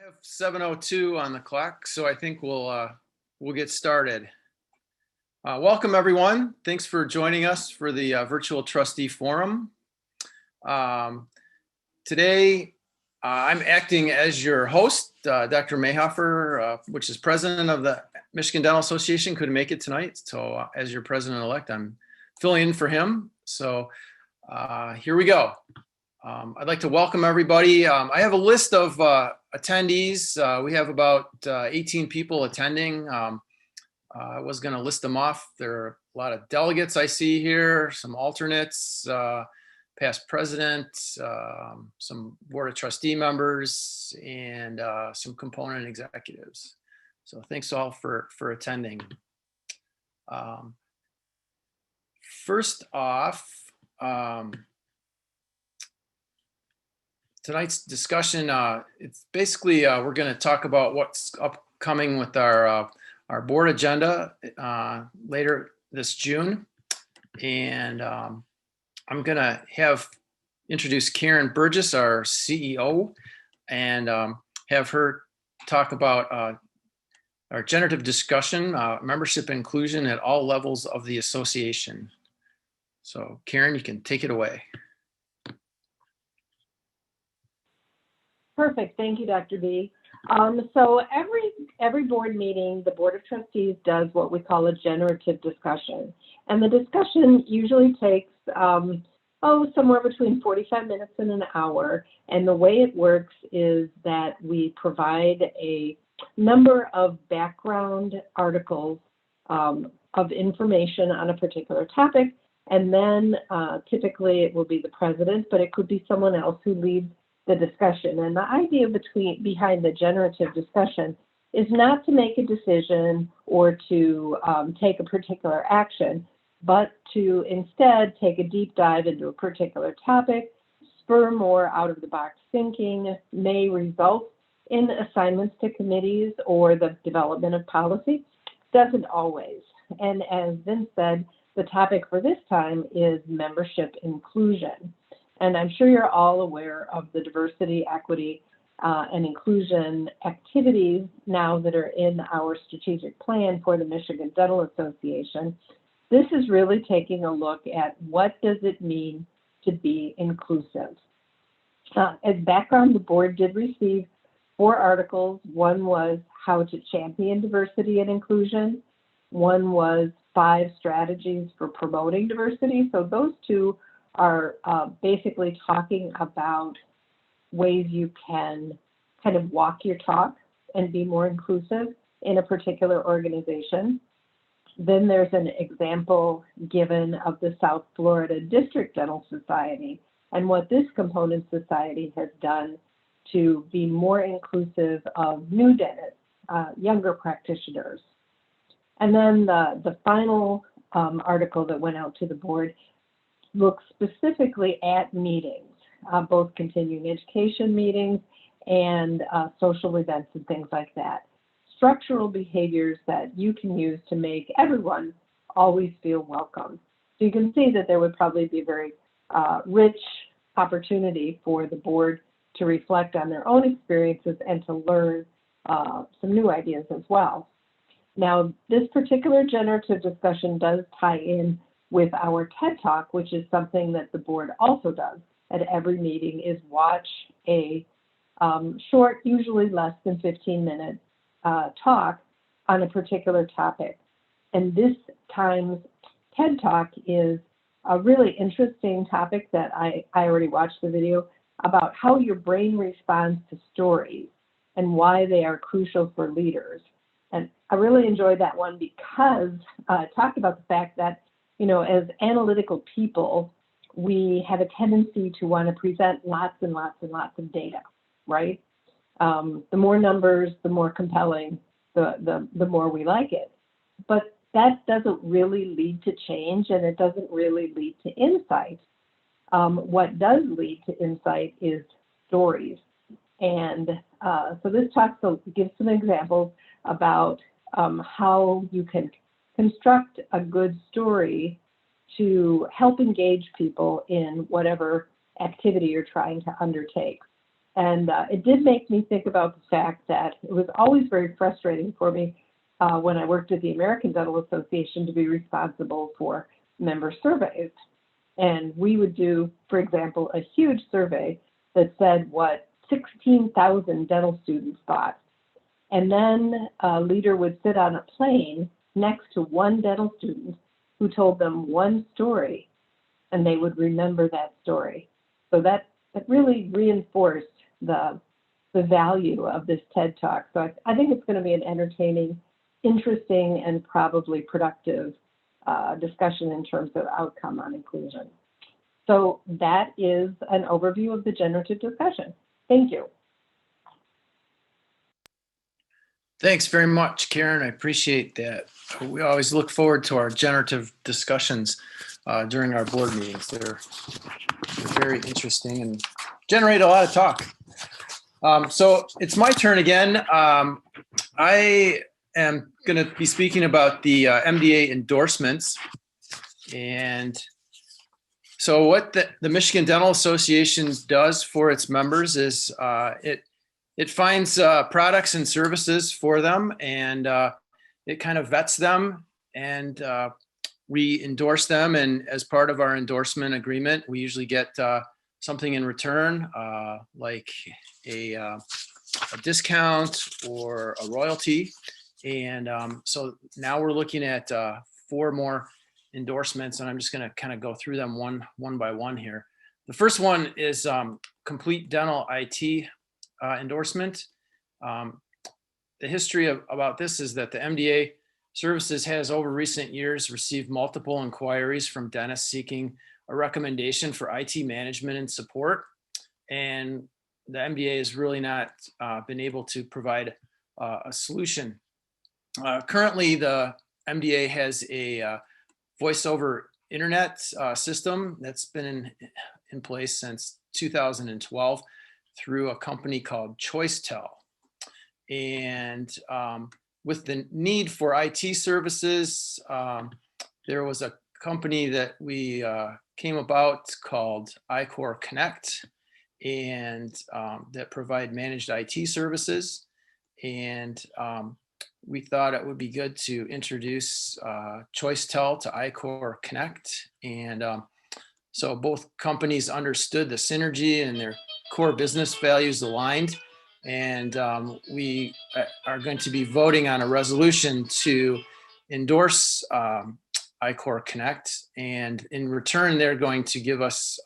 have 7:02 on the clock, so I think we'll get started. Welcome everyone. Thanks for joining us for the virtual trustee forum. Today, I'm acting as your host. Dr. Mayhofer, which is president of the Michigan Dental Association, couldn't make it tonight. So as your president-elect, I'm filling in for him. So here we go. I'd like to welcome everybody. I have a list of attendees. We have about 18 people attending. I was going to list them off. There are a lot of delegates I see here, some alternates, past president, some board of trustee members, and some component executives. So thanks all for attending. First off, tonight's discussion, it's basically we're going to talk about what's upcoming with our board agenda later this June, and I'm going to introduce Karen Burgess, our CEO, and have her talk about our generative discussion, membership inclusion at all levels of the association. So Karen, you can take it away. Perfect. Thank you, Dr. B. So every board meeting, the Board of Trustees does what we call a generative discussion. And the discussion usually takes, somewhere between 45 minutes and an hour. And the way it works is that we provide a number of background articles of information on a particular topic. And then typically it will be the president, but it could be someone else who leads the discussion. And the idea behind the generative discussion is not to make a decision or to take a particular action, but to instead take a deep dive into a particular topic, spur more out-of-the-box thinking, may result in assignments to committees or the development of policy. Doesn't always. And as Vince said, the topic for this time is membership inclusion. And I'm sure you're all aware of the diversity, equity, and inclusion activities now that are in our strategic plan for the Michigan Dental Association. This is really taking a look at what does it mean to be inclusive. As background, the board did receive 4 articles. One was how to champion diversity and inclusion. One was 5 strategies for promoting diversity. So those 2 are basically talking about ways you can kind of walk your talk and be more inclusive in a particular organization. Then there's an example given of the South Florida District Dental Society and what this component society has done to be more inclusive of new dentists, younger practitioners. And then the final article that went out to the board look specifically at meetings, both continuing education meetings and social events and things like that. Structural behaviors that you can use to make everyone always feel welcome. So you can see that there would probably be a very rich opportunity for the board to reflect on their own experiences and to learn some new ideas as well. Now, this particular generative discussion does tie in with our TED Talk, which is something that the board also does at every meeting, is watch a short, usually less than 15-minute talk on a particular topic. And this time's TED Talk is a really interesting topic that I already watched the video about how your brain responds to stories and why they are crucial for leaders. And I really enjoyed that one because it talked about the fact that as analytical people, we have a tendency to want to present lots and lots and lots of data, right? The more numbers, the more compelling, the more we like it. But that doesn't really lead to change, and it doesn't really lead to insight. What does lead to insight is stories. And so this talk gives some examples about how you can construct a good story to help engage people in whatever activity you're trying to undertake. And it did make me think about the fact that it was always very frustrating for me when I worked at the American Dental Association to be responsible for member surveys. And we would do, for example, a huge survey that said what 16,000 dental students thought. And then a leader would sit on a plane next to one dental student who told them one story, and they would remember that story. So that really reinforced the value of this TED Talk. So I think it's going to be an entertaining, interesting, and probably productive discussion in terms of outcome on inclusion. So that is an overview of the generative discussion. Thank you. Thanks very much, Karen. I appreciate that. We always look forward to our generative discussions during our board meetings. They're very interesting and generate a lot of talk. So it's my turn again. I am going to be speaking about the MDA endorsements. And so what the Michigan Dental Association does for its members is it finds products and services for them, and it kind of vets them, and we endorse them. And as part of our endorsement agreement, we usually get something in return, like a discount or a royalty. And so now we're looking at 4 more endorsements, and I'm just going to kind of go through them one by one here. The first one is Complete Dental IT endorsement. The history about this is that the MDA Services has over recent years received multiple inquiries from dentists seeking a recommendation for IT management and support. And the MDA has really not been able to provide a solution. Currently, the MDA has a voice over internet system that's been in place since 2012 through a company called ChoiceTel. And with the need for IT services, there was a company that we came about called iCore Connect, and that provide managed IT services. And we thought it would be good to introduce ChoiceTel to iCore Connect. And so both companies understood the synergy and their core business values aligned. And we are going to be voting on a resolution to endorse iCore Connect. And in return, they're going to give us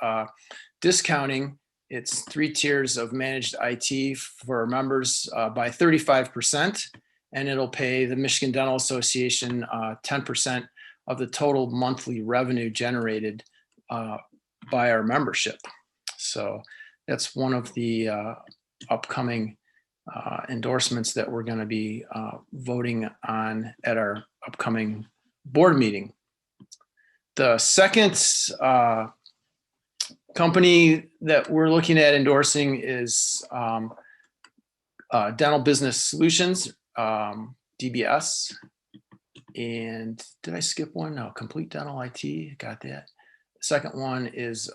discounting. It's 3 tiers of managed IT for members by 35%. And it'll pay the Michigan Dental Association 10% of the total monthly revenue generated by our membership. So that's one of the upcoming endorsements that we're going to be voting on at our upcoming board meeting. The second company that we're looking at endorsing is Dental Business Solutions, DBS. And did I skip one? No, Complete Dental IT, got that. The second one is,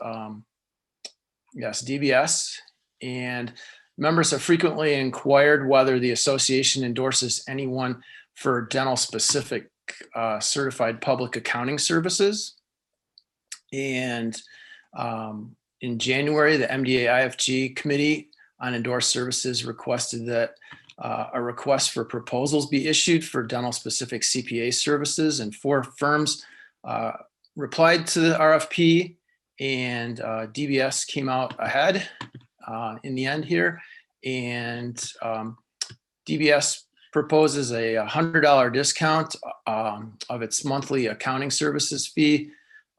yes, DBS. And members have frequently inquired whether the association endorses anyone for dental specific certified public accounting services. And in January, the MDA IFG Committee on Endorsed Services requested that a request for proposals be issued for dental specific CPA services, and 4 firms replied to the RFP, and DBS came out ahead in the end here. And DBS proposes a $100 discount of its monthly accounting services fee,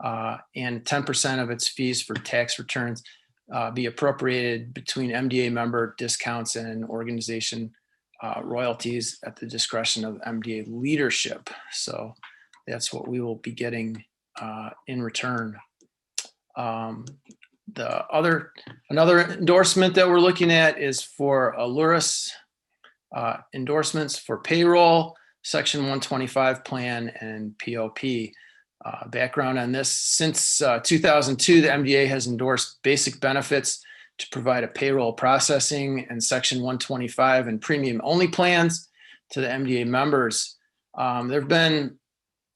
and 10% of its fees for tax returns be appropriated between MDA member discounts and organization royalties at the discretion of MDA leadership. So that's what we will be getting in return. Another endorsement that we're looking at is for Aluris endorsements for payroll, Section 125 plan, and POP. Background on this: since 2002, the MDA has endorsed basic benefits to provide a payroll processing and Section 125 and premium only plans to the MDA members. There have been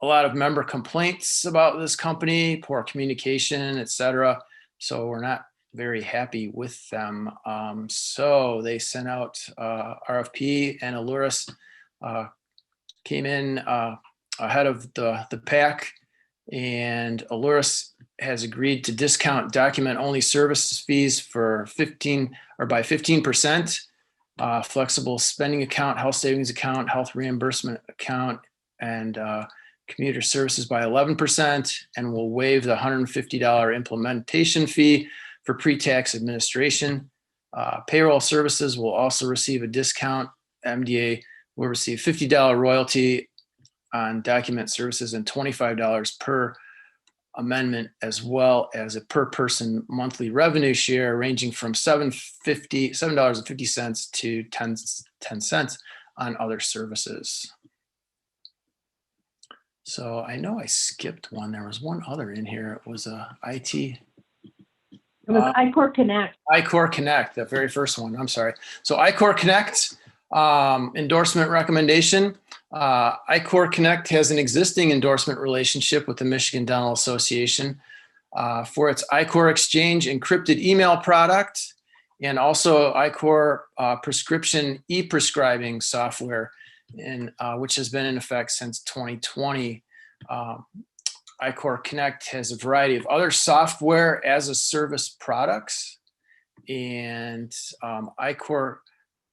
a lot of member complaints about this company, poor communication, et cetera. So we're not very happy with them. So they sent out RFP, and Aluris came in ahead of the pack, and Aluris has agreed to discount document only services fees for 15% flexible spending account, health savings account, health reimbursement account, and commuter services by 11%, and will waive the $150 implementation fee for pre-tax administration. Payroll services will also receive a discount. MDA will receive $50 royalty on document services and $25 per amendment, as well as a per person monthly revenue share ranging from $7.50 to 10 cents on other services. So I know I skipped one. There was one other in here. It was a IT. It was iCore Connect. iCore Connect, the very first one. I'm sorry. So iCore Connect endorsement recommendation. iCore Connect has an existing endorsement relationship with the Michigan Dental Association for its iCore Exchange encrypted email product, and also iCore prescription e-prescribing software, which has been in effect since 2020. iCore Connect has a variety of other software as a service products, and iCore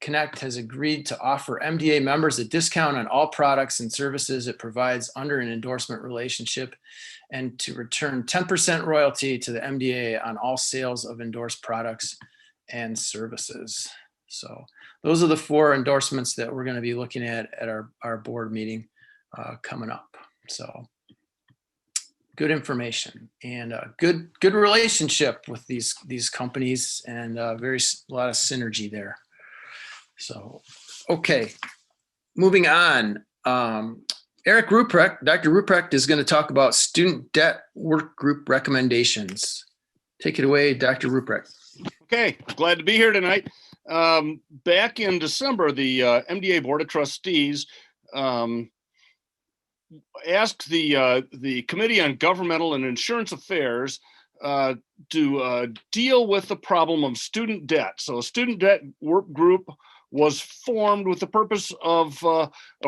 Connect has agreed to offer MDA members a discount on all products and services it provides under an endorsement relationship, and to return 10% royalty to the MDA on all sales of endorsed products and services. So those are the 4 endorsements that we're going to be looking at our board meeting coming up. So good information and a good relationship with these companies, and a lot of synergy there. So, okay, moving on. Eric Ruprecht, Dr. Ruprecht is going to talk about student debt work group recommendations. Take it away, Dr. Ruprecht. Okay, glad to be here tonight. Back in December, the MDA Board of Trustees asked the Committee on Governmental and Insurance Affairs to deal with the problem of student debt. So a student debt work group was formed with the purpose of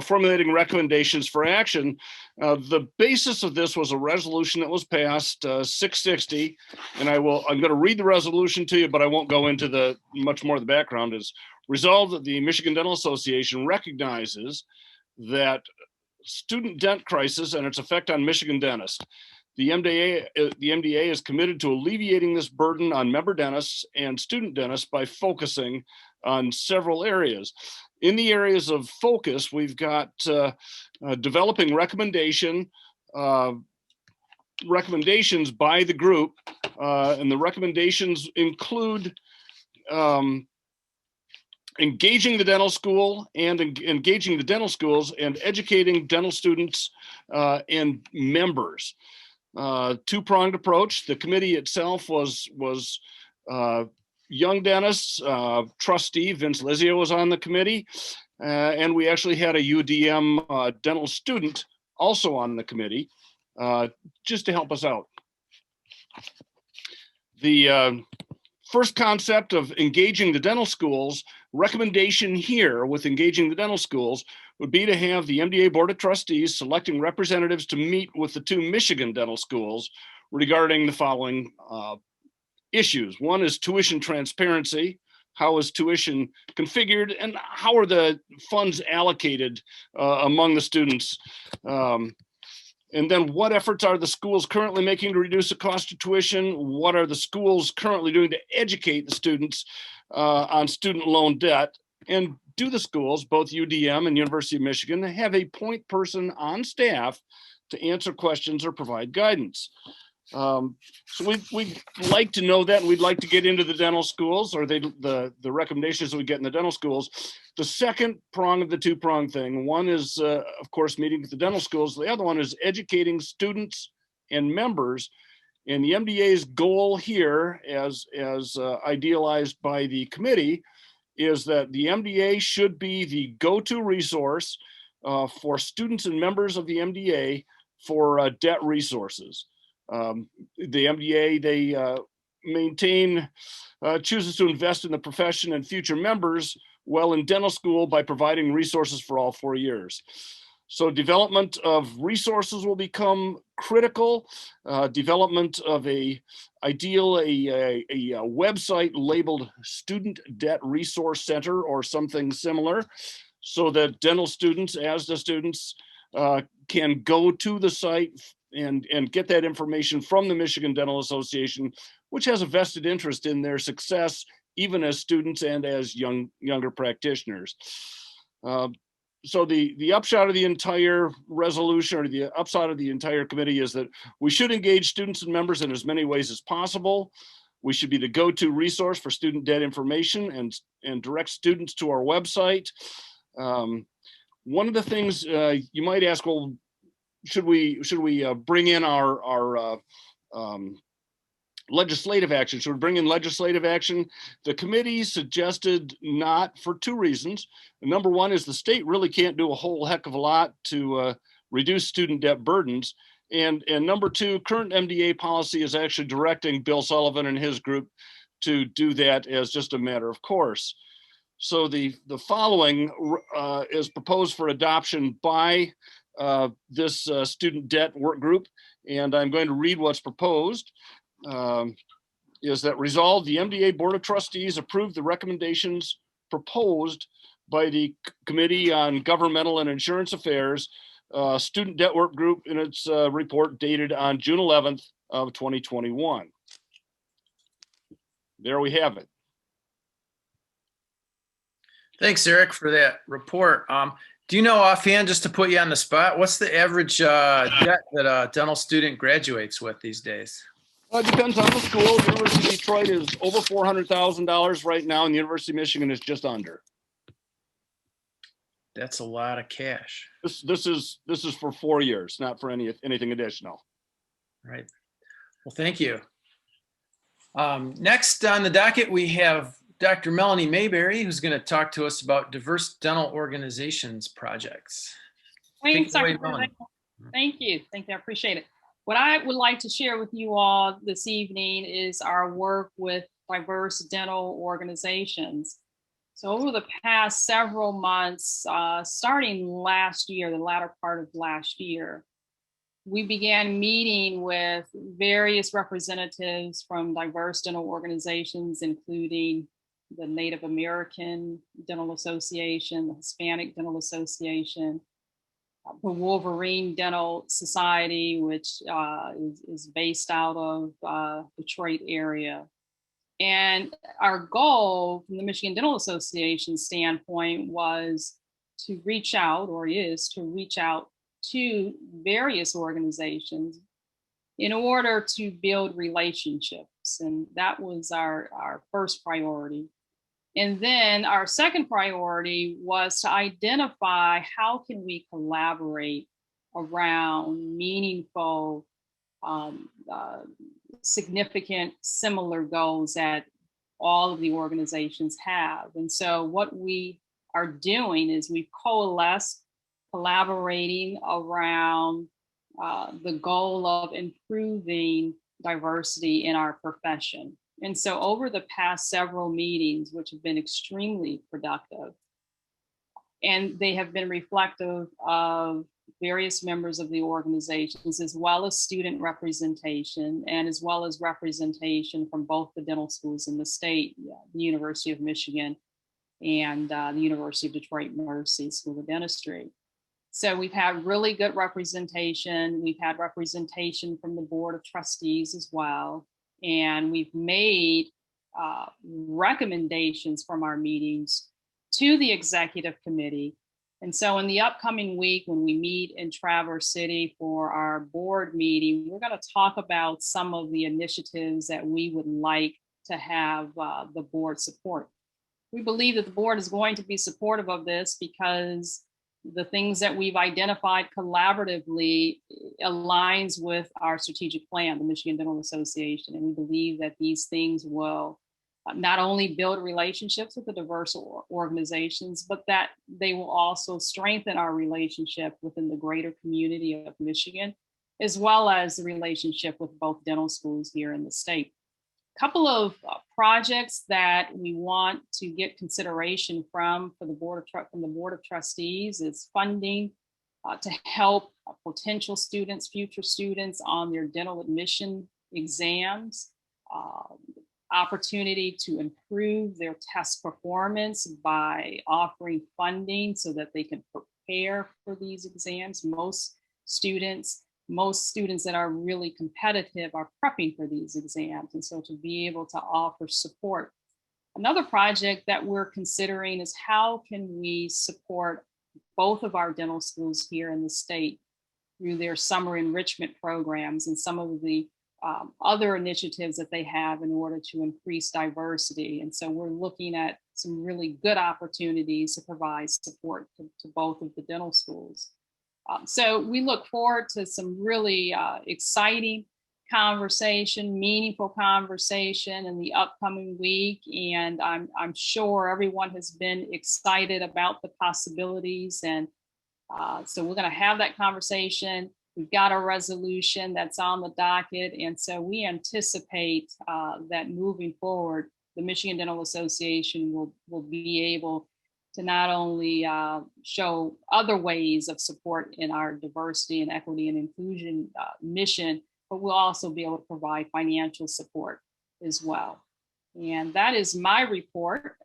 formulating recommendations for action. The basis of this was a resolution that was passed 660, and I'm going to read the resolution to you, but I won't go into much more of the background. Is resolved that the Michigan Dental Association recognizes that student debt crisis and its effect on Michigan dentists. The MDA is committed to alleviating this burden on member dentists and student dentists by focusing on several areas. In the areas of focus, we've got developing recommendations by the group, and the recommendations include engaging the dental school and engaging the dental schools and educating dental students and members. Two-pronged approach. The committee itself was young dentists. Trustee Vince Lizio was on the committee, and we actually had a UDM dental student also on the committee, just to help us out. The first concept of engaging the dental schools, recommendation here with engaging the dental schools would be to have the MDA Board of Trustees selecting representatives to meet with the 2 Michigan dental schools regarding the following issues. One is tuition transparency. How is tuition configured, and how are the funds allocated among the students? And then what efforts are the schools currently making to reduce the cost of tuition? What are the schools currently doing to educate the students on student loan debt? And do the schools, both UDM and University of Michigan, have a point person on staff to answer questions or provide guidance? So we'd like to know that, and we'd like to get into the dental schools, or the recommendations that we get in the dental schools. The second prong of the 2-prong thing, one is, of course, meeting with the dental schools. The other one is educating students and members And the MDA's goal here, as idealized by the committee, is that the MDA should be the go-to resource for students and members of the MDA for debt resources. The MDA, they chooses to invest in the profession and future members while in dental school by providing resources for all 4 years. So development of resources will become critical. Development of a website labeled Student Debt Resource Center or something similar, so that dental students, ASDA students, can go to the site and get that information from the Michigan Dental Association, which has a vested interest in their success, even as students and as younger practitioners. So the upshot of the entire resolution, or the upside of the entire committee, is that we should engage students and members in as many ways as possible. We should be the go-to resource for student debt information and direct students to our website. One of the things you might ask, well, should we bring in our legislative action? Should we bring in legislative action? The committee suggested not, for 2 reasons. Number one is the state really can't do a whole heck of a lot to reduce student debt burdens. And number 2, current MDA policy is actually directing Bill Sullivan and his group to do that as just a matter of course. So the following is proposed for adoption by this student debt work group. And I'm going to read what's proposed. Is that resolved, the MDA Board of Trustees approved the recommendations proposed by the Committee on Governmental and Insurance Affairs Student Debt Work Group in its report dated on June 11th of 2021. There we have it. Thanks, Eric, for that report. Do you know offhand, just to put you on the spot, what's the average debt that a dental student graduates with these days? It depends on the school. The University of Detroit is over $400,000 right now, and the University of Michigan is just under. That's a lot of cash. This is for 4 years, not for anything additional. Right. Well, thank you. Next on the docket, we have Dr. Melanie Mayberry, who's going to talk to us about diverse dental organizations projects. Thanks, Dr. Thank you. I appreciate it. What I would like to share with you all this evening is our work with diverse dental organizations. So over the past several months, starting last year, the latter part of last year, we began meeting with various representatives from diverse dental organizations, including the Native American Dental Association, the Hispanic Dental Association, the Wolverine Dental Society, which is based out of Detroit area. And our goal from the Michigan Dental Association standpoint was to reach out, or is to reach out to various organizations in order to build relationships. And that was our first priority. And then our second priority was to identify how can we collaborate around meaningful, significant, similar goals that all of the organizations have. And so what we are doing is we've coalesced, collaborating around the goal of improving diversity in our profession. And so over the past several meetings, which have been extremely productive, and they have been reflective of various members of the organizations, as well as student representation, and as well as representation from both the dental schools in the state, the University of Michigan and the University of Detroit Mercy School of Dentistry. So we've had really good representation. We've had representation from the Board of Trustees as well. And we've made recommendations from our meetings to the executive committee. And so in the upcoming week, when we meet in Traverse City for our board meeting, we're going to talk about some of the initiatives that we would like to have the board support. We believe that the board is going to be supportive of this because the things that we've identified collaboratively aligns with our strategic plan, the Michigan Dental Association. And we believe that these things will not only build relationships with the diverse organizations, but that they will also strengthen our relationship within the greater community of Michigan, as well as the relationship with both dental schools here in the state. A couple of projects that we want to get consideration from the Board of Trustees is funding to help potential students, future students on their dental admission exams, opportunity to improve their test performance by offering funding so that they can prepare for these exams. Most students that are really competitive are prepping for these exams. And so to be able to offer support. Another project that we're considering is how can we support both of our dental schools here in the state through their summer enrichment programs and some of the other initiatives that they have in order to increase diversity. And so we're looking at some really good opportunities to provide support to both of the dental schools. So we look forward to some really exciting conversation, meaningful conversation in the upcoming week. And I'm sure everyone has been excited about the possibilities. And so we're going to have that conversation. We've got a resolution that's on the docket. And so we anticipate that moving forward, the Michigan Dental Association will be able to not only show other ways of support in our diversity and equity and inclusion mission, but we'll also be able to provide financial support as well. And that is my report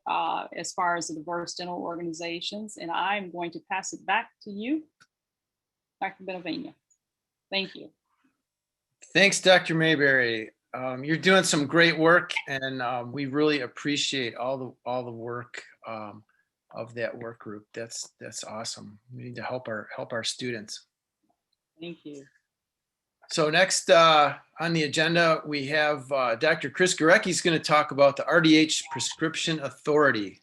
as far as the diverse dental organizations. And I'm going to pass it back to you, Dr. Benavenia. Thank you. Thanks, Dr. Mayberry. You're doing some great work, and we really appreciate all the work of that work group. That's awesome. We need to help our students. Thank you. So next on the agenda, we have Dr. Chris Gorecki is going to talk about the RDH Prescription Authority.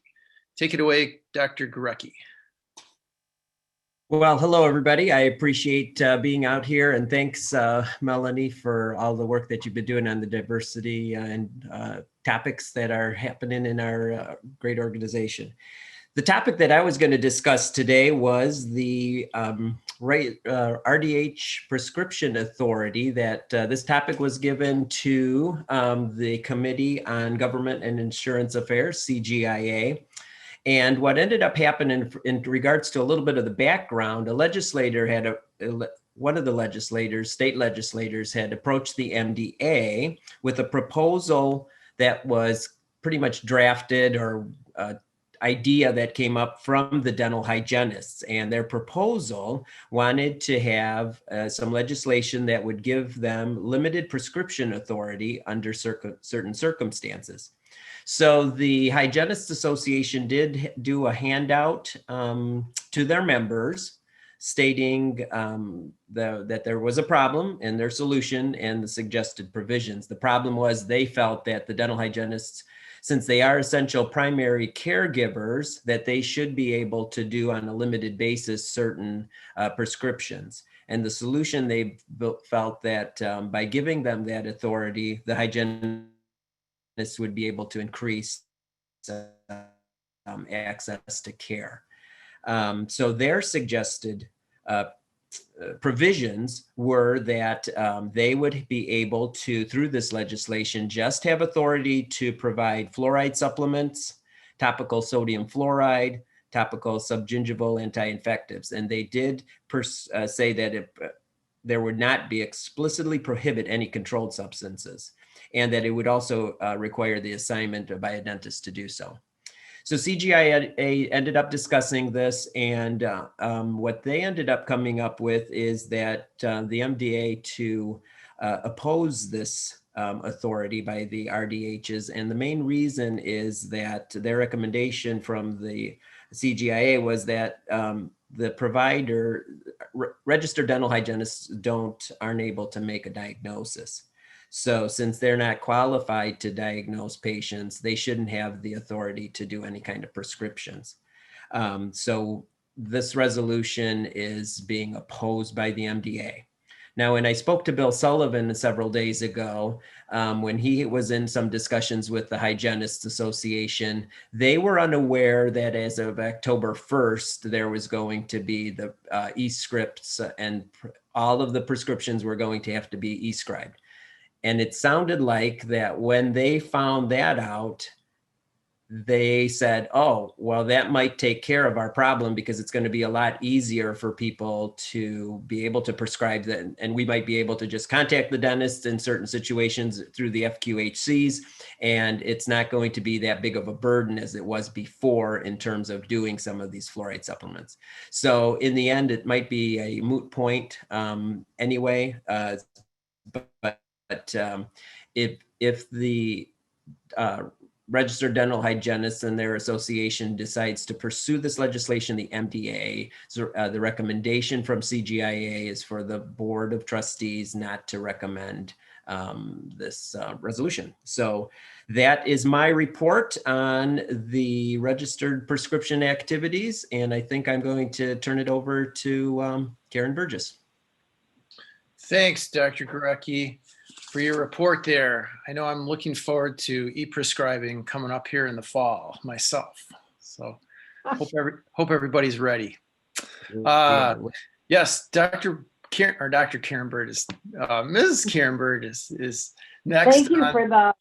Take it away, Dr. Gorecki. Well, hello, everybody. I appreciate being out here, and thanks, Melanie, for all the work that you've been doing on the diversity and topics that are happening in our great organization. The topic that I was going to discuss today was the RDH Prescription Authority. That this topic was given to the Committee on Government and Insurance Affairs, CGIA. And what ended up happening in regards to a little bit of the background, a legislator had one of the legislators, state legislators, had approached the MDA with a proposal that was pretty much drafted or idea that came up from the dental hygienists, and their proposal wanted to have some legislation that would give them limited prescription authority under certain circumstances. So the Hygienists Association did do a handout to their members stating that there was a problem and their solution and the suggested provisions. The problem was they felt that the dental hygienists, since they are essential primary caregivers, that they should be able to do on a limited basis certain prescriptions. And the solution, they felt that by giving them that authority, the hygienists would be able to increase access to care. So their suggested provisions were that they would be able to, through this legislation, just have authority to provide fluoride supplements, topical sodium fluoride, topical subgingival anti-infectives. And they did say that there would not be explicitly prohibit any controlled substances, and that it would also require the assignment by a dentist to do so. So CGIA ended up discussing this, and what they ended up coming up with is that the MDA to oppose this authority by the RDHs. And the main reason is that their recommendation from the CGIA was that the provider, registered dental hygienists aren't able to make a diagnosis. So since they're not qualified to diagnose patients, they shouldn't have the authority to do any kind of prescriptions. So this resolution is being opposed by the MDA. Now, when I spoke to Bill Sullivan several days ago, when he was in some discussions with the Hygienists Association, they were unaware that as of October 1st, there was going to be the e-scripts and all of the prescriptions were going to have to be e-scribed. And it sounded like that when they found that out, they said, oh, well, that might take care of our problem because it's going to be a lot easier for people to be able to prescribe that. And we might be able to just contact the dentist in certain situations through the FQHCs. And it's not going to be that big of a burden as it was before in terms of doing some of these fluoride supplements. So in the end, it might be a moot point anyway. But if the registered dental hygienists and their association decides to pursue this legislation, the MDA, the recommendation from CGIA is for the Board of Trustees not to recommend this resolution. So that is my report on the registered prescription activities. And I think I'm going to turn it over to Karen Burgess. Thanks, Dr. Gurecki, for your report there. I know I'm looking forward to e-prescribing coming up here in the fall myself. So hope everybody's ready. Yes, Dr. Karen Bird is, Mrs. Karen Bird is next. Thank you for the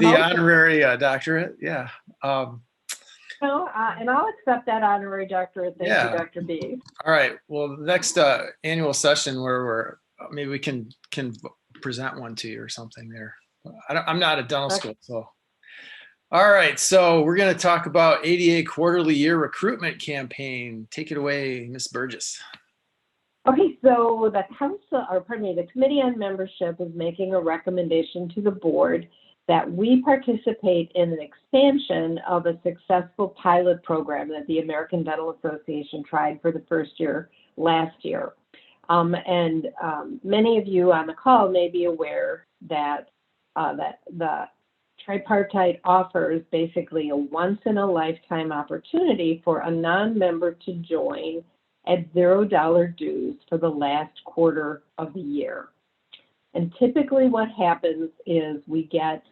honorary doctorate. Yeah. And I'll accept that honorary doctorate. Thank you, Dr. B. All right. Well, the next annual session where maybe we can present one to you or something there. I'm not at dental school, so. All right, so we're going to talk about ADA quarterly year recruitment campaign. Take it away, Ms. Burgess. Okay, so the Committee on Membership is making a recommendation to the board that we participate in an expansion of a successful pilot program that the American Dental Association tried for the first year last year. Many of you on the call may be aware that the tripartite offers basically a once-in-a-lifetime opportunity for a non-member to join at $0 dues for the last quarter of the year. And typically what happens is we get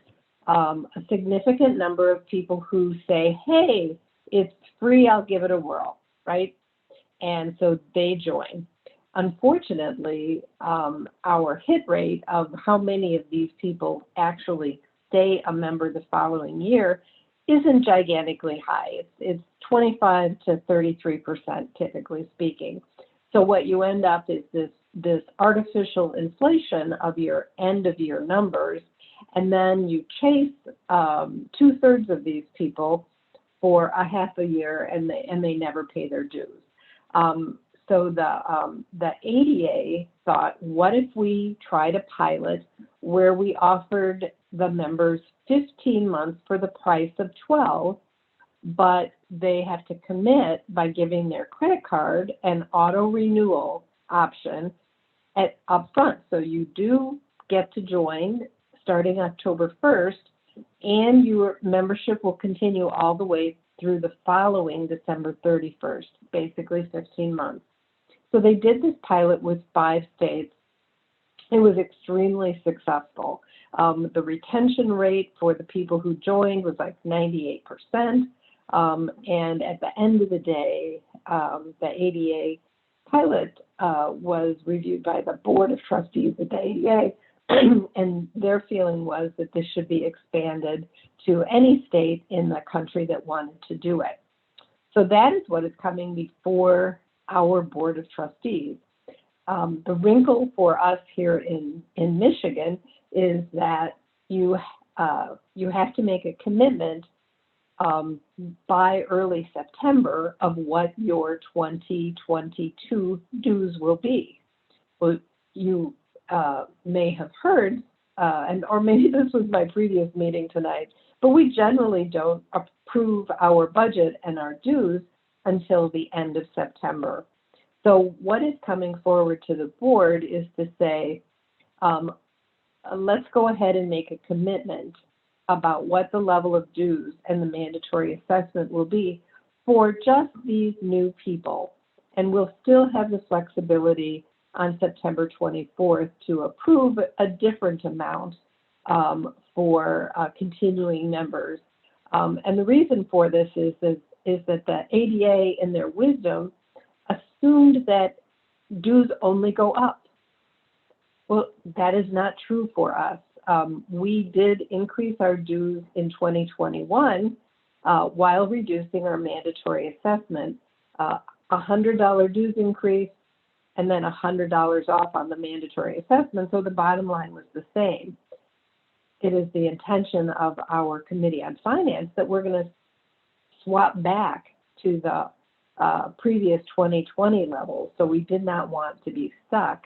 a significant number of people who say, hey, it's free, I'll give it a whirl, right? And so they join. Unfortunately, our hit rate of how many of these people actually stay a member the following year isn't gigantically high. It's 25 to 33%, typically speaking. So what you end up is this artificial inflation of your end of year numbers, and then you chase 2/3 of these people for a half a year, and they never pay their dues. So the ADA thought, what if we tried a pilot where we offered the members 15 months for the price of 12, but they have to commit by giving their credit card an auto renewal option up front. So you do get to join starting October 1st, and your membership will continue all the way through the following December 31st, basically 15 months. So they did this pilot with 5 states. It was extremely successful. The retention rate for the people who joined was like 98%. And at the end of the day, the ADA pilot was reviewed by the Board of Trustees at the ADA, and their feeling was that this should be expanded to any state in the country that wanted to do it. So that is what is coming before our Board of Trustees. The wrinkle for us here in Michigan is that you have to make a commitment by early September of what your 2022 dues will be. Well, you may have heard, or maybe this was my previous meeting tonight, but we generally don't approve our budget and our dues until the end of September. So what is coming forward to the board is to say, let's go ahead and make a commitment about what the level of dues and the mandatory assessment will be for just these new people. And we'll still have the flexibility on September 24th to approve a different amount for continuing members. And the reason for this is that the ADA, in their wisdom, assumed that dues only go up. Well, that is not true for us. We did increase our dues in 2021 while reducing our mandatory assessment, $100 dues increase, and then $100 off on the mandatory assessment. So the bottom line was the same. It is the intention of our Committee on Finance that we're going to swap back to the previous 2020 levels. So we did not want to be stuck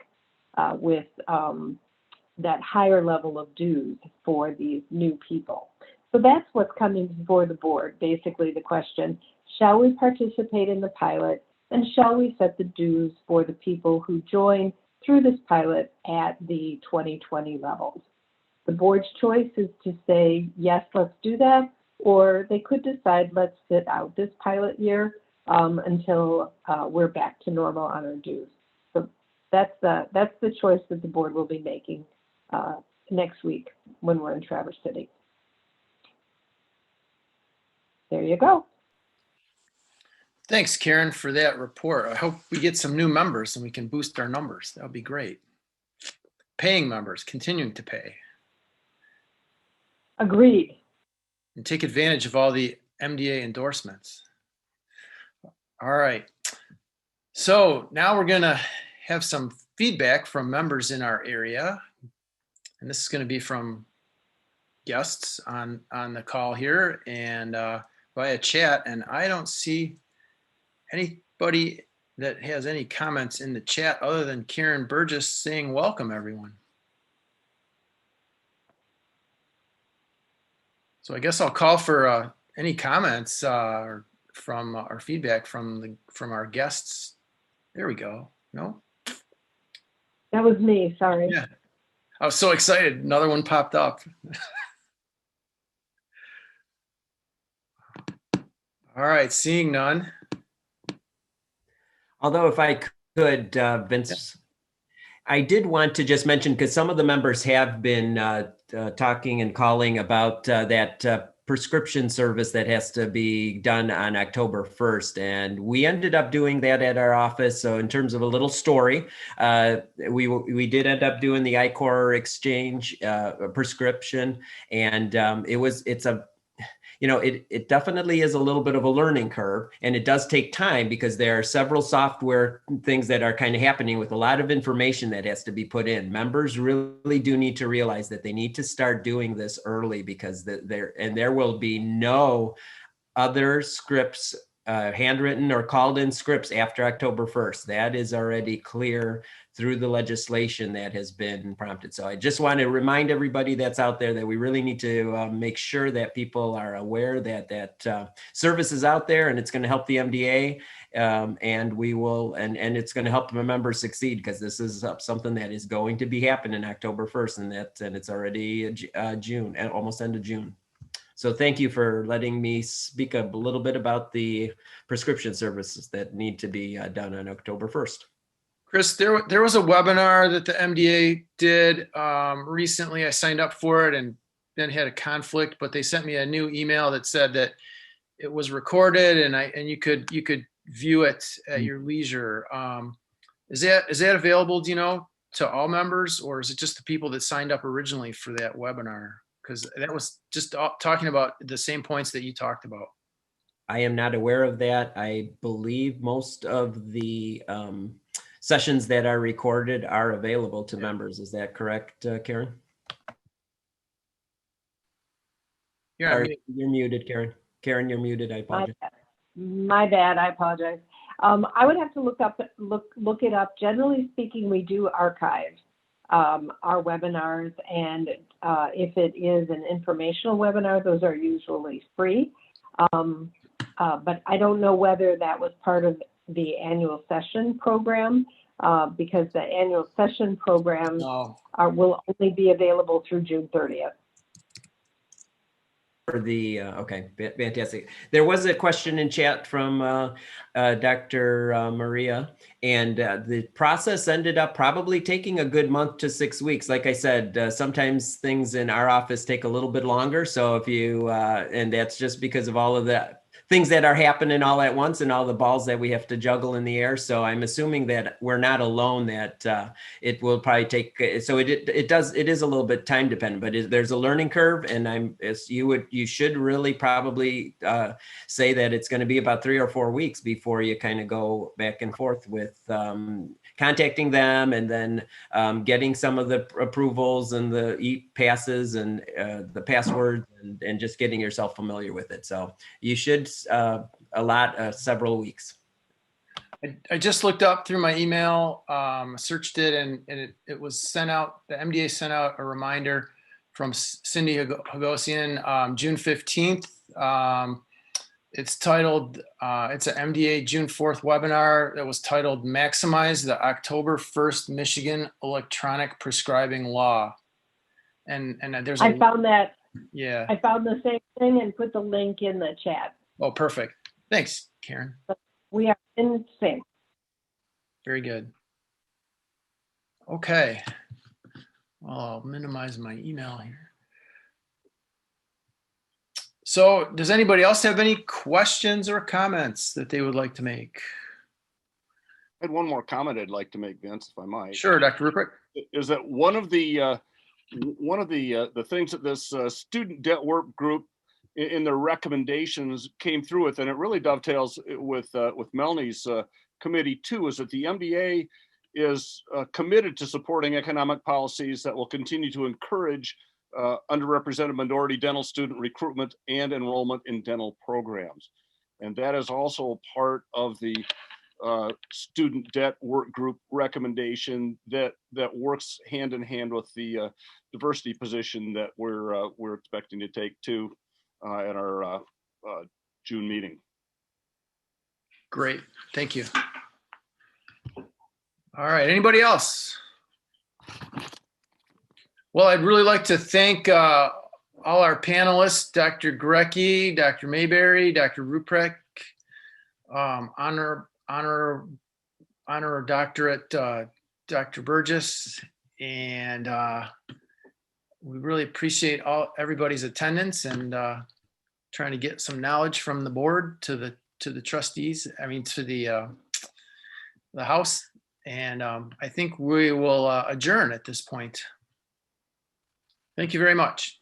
with that higher level of dues for these new people. So that's what's coming before the board. Basically the question, shall we participate in the pilot, and shall we set the dues for the people who join through this pilot at the 2020 levels? The board's choice is to say, yes, let's do that, or they could decide, let's sit out this pilot year until we're back to normal on our dues. So that's the choice that the board will be making next week when we're in Traverse City. There you go. Thanks, Karen, for that report. I hope we get some new members and we can boost our numbers. That would be great. Paying members, continuing to pay. Agreed. And take advantage of all the MDA endorsements. All right. So now we're going to have some feedback from members in our area. And this is going to be from guests on the call here and via chat. And I don't see anybody that has any comments in the chat other than Karen Burgess saying welcome, everyone. So I guess I'll call for any comments from our feedback from our guests. There we go. No? That was me, sorry. Yeah. I was so excited. Another one popped up. All right, seeing none. Although if I could, Vince, I did want to just mention, because some of the members have been talking and calling about that prescription service that has to be done on October 1st. And we ended up doing that at our office. So in terms of a little story, we did end up doing the iCore exchange prescription. And it definitely is a little bit of a learning curve, and it does take time because there are several software things that are kind of happening with a lot of information that has to be put in. Members really do need to realize that they need to start doing this early, because there will be no other scripts, handwritten or called in scripts after October 1st. That is already clear through the legislation that has been prompted. So I just want to remind everybody that's out there that we really need to make sure that people are aware that service is out there, and it's going to help the MDA, and we will, and it's going to help the members succeed, because this is something that is going to be happening October 1st, and it's already June, and almost end of June. So thank you for letting me speak a little bit about the prescription services that need to be done on October 1st. Chris, there was a webinar that the MDA did recently. I signed up for it and then had a conflict, but they sent me a new email that said that it was recorded and you could view it at your leisure. Is that available, do you know, to all members, or is it just the people that signed up originally for that webinar? Because that was just talking about the same points that you talked about. I am not aware of that. I believe most of the sessions that are recorded are available to members. Is that correct, Karen? Yeah, you're muted, Karen. Karen, you're muted. I apologize. My bad. I apologize. I would have to look it up. Generally speaking, we do archive our webinars, and if it is an informational webinar, those are usually free. But I don't know whether that was part of the annual session program, because the annual session program will only be available through June 30th. Okay, fantastic. There was a question in chat from Dr. Maria, and the process ended up probably taking a good month to 6 weeks. Like I said, sometimes things in our office take a little bit longer. So if you, and that's just because of all of the things that are happening all at once and all the balls that we have to juggle in the air. So I'm assuming that we're not alone, that it will probably take, so it is a little bit time dependent, but there's a learning curve. And you should really probably say that it's going to be about 3 or 4 weeks before you kind of go back and forth with contacting them, and then getting some of the approvals and the passes and the passwords, and just getting yourself familiar with it. So you should allot several weeks. I just looked up through my email, searched it, and it was sent out. The MDA sent out a reminder from Cindy Hagosian, June 15th. It's titled, it's an MDA June 4th webinar that was titled Maximize the October 1st Michigan Electronic Prescribing Law. And there's I found that. Yeah. I found the same thing and put the link in the chat. Oh, perfect. Thanks, Karen. We are in sync. Very good. Okay. Well, I'll minimize my email here. So does anybody else have any questions or comments that they would like to make? I had one more comment I'd like to make, Vince, if I might. Sure, Dr. Rupert. Is that one of the things that this student debt work group in their recommendations came through with, and it really dovetails with Melanie's committee too, is that the MDA is committed to supporting economic policies that will continue to encourage underrepresented minority dental student recruitment and enrollment in dental programs. And that is also part of the student debt work group recommendation that works hand in hand with the diversity position that we're expecting to take too at our June meeting. Great, thank you. All right, anybody else? Well, I'd really like to thank all our panelists, Dr. Grecki, Dr. Mayberry, Dr. Ruprecht, honor doctorate, Dr. Burgess, and we really appreciate everybody's attendance and trying to get some knowledge from the board to the trustees. I mean, to the House, and I think we will adjourn at this point. Thank you very much.